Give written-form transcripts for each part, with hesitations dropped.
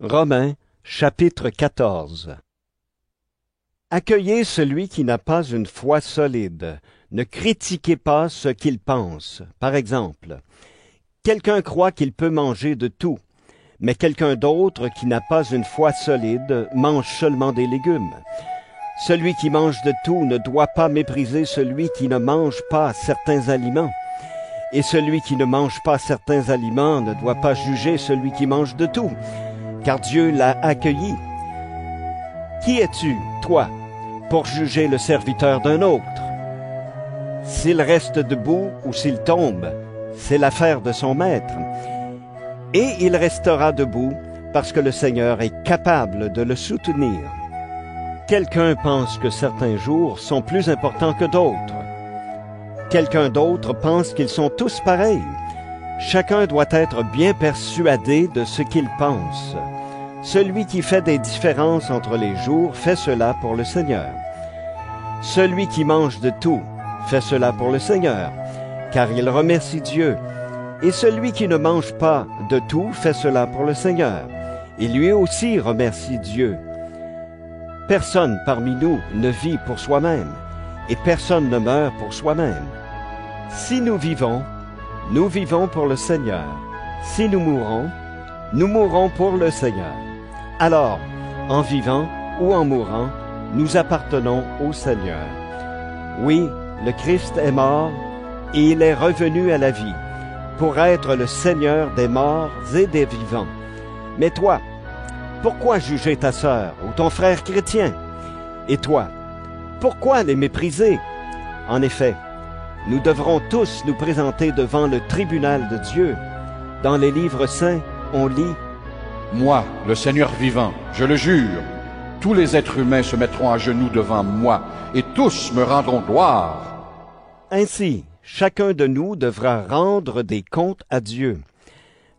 Romains, chapitre 14. Accueillez celui qui n'a pas une foi solide. Ne critiquez pas ce qu'il pense. Par exemple, quelqu'un croit qu'il peut manger de tout, mais quelqu'un d'autre qui n'a pas une foi solide mange seulement des légumes. Celui qui mange de tout ne doit pas mépriser celui qui ne mange pas certains aliments. Et celui qui ne mange pas certains aliments ne doit pas juger celui qui mange de tout, car Dieu l'a accueilli. Qui es-tu, toi, pour juger le serviteur d'un autre? S'il reste debout ou s'il tombe, c'est l'affaire de son maître. Et il restera debout parce que le Seigneur est capable de le soutenir. Quelqu'un pense que certains jours sont plus importants que d'autres. Quelqu'un d'autre pense qu'ils sont tous pareils. Chacun doit être bien persuadé de ce qu'il pense. Celui qui fait des différences entre les jours fait cela pour le Seigneur. Celui qui mange de tout fait cela pour le Seigneur, car il remercie Dieu. Et celui qui ne mange pas de tout fait cela pour le Seigneur. Et lui aussi remercie Dieu. Personne parmi nous ne vit pour soi-même, et personne ne meurt pour soi-même. Si nous vivons pour le Seigneur. Si nous mourrons pour le Seigneur. Alors, en vivant ou en mourant, nous appartenons au Seigneur. Oui, le Christ est mort et il est revenu à la vie pour être le Seigneur des morts et des vivants. Mais toi, pourquoi juger ta sœur ou ton frère chrétien? Et toi, pourquoi les mépriser? En effet, nous devrons tous nous présenter devant le tribunal de Dieu. Dans les livres saints, on lit « Moi, le Seigneur vivant, je le jure, tous les êtres humains se mettront à genoux devant moi, et tous me rendront gloire. » Ainsi, chacun de nous devra rendre des comptes à Dieu.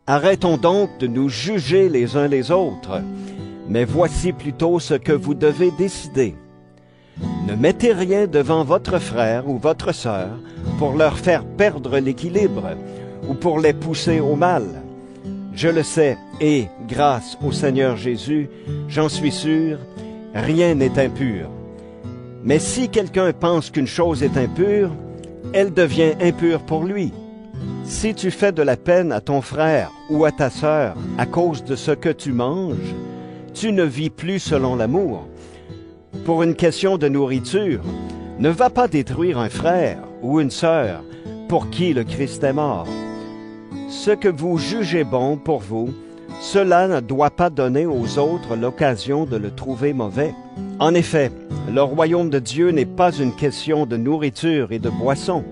Arrêtons donc de nous juger les uns les autres, mais voici plutôt ce que vous devez décider. Ne mettez rien devant votre frère ou votre sœur pour leur faire perdre l'équilibre ou pour les pousser au mal. Je le sais, et, grâce au Seigneur Jésus, j'en suis sûr, rien n'est impur. Mais si quelqu'un pense qu'une chose est impure, elle devient impure pour lui. Si tu fais de la peine à ton frère ou à ta sœur à cause de ce que tu manges, tu ne vis plus selon l'amour. Pour une question de nourriture, ne va pas détruire un frère ou une sœur pour qui le Christ est mort. Ce que vous jugez bon pour vous, cela ne doit pas donner aux autres l'occasion de le trouver mauvais. En effet, le royaume de Dieu n'est pas une question de nourriture et de boisson.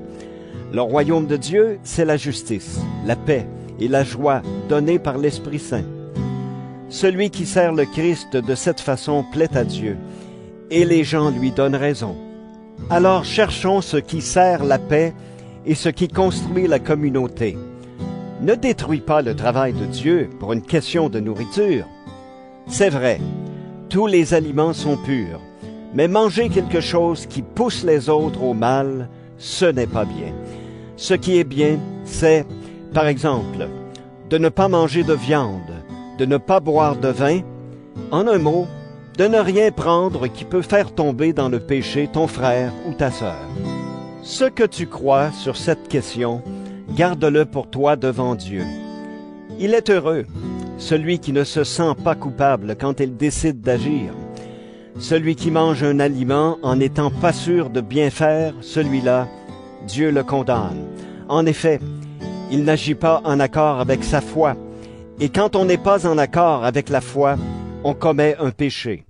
Le royaume de Dieu, c'est la justice, la paix et la joie donnée par l'Esprit Saint. Celui qui sert le Christ de cette façon plaît à Dieu, et les gens lui donnent raison. Alors cherchons ce qui sert la paix et ce qui construit la communauté. Ne détruis pas le travail de Dieu pour une question de nourriture. C'est vrai, tous les aliments sont purs, mais manger quelque chose qui pousse les autres au mal, ce n'est pas bien. Ce qui est bien, c'est, par exemple, de ne pas manger de viande, de ne pas boire de vin, en un mot, de ne rien prendre qui peut faire tomber dans le péché ton frère ou ta sœur. Ce que tu crois sur cette question, garde-le pour toi devant Dieu. Il est heureux, celui qui ne se sent pas coupable quand il décide d'agir. Celui qui mange un aliment en n'étant pas sûr de bien faire, celui-là, Dieu le condamne. En effet, il n'agit pas en accord avec sa foi, et quand on n'est pas en accord avec la foi, on commet un péché.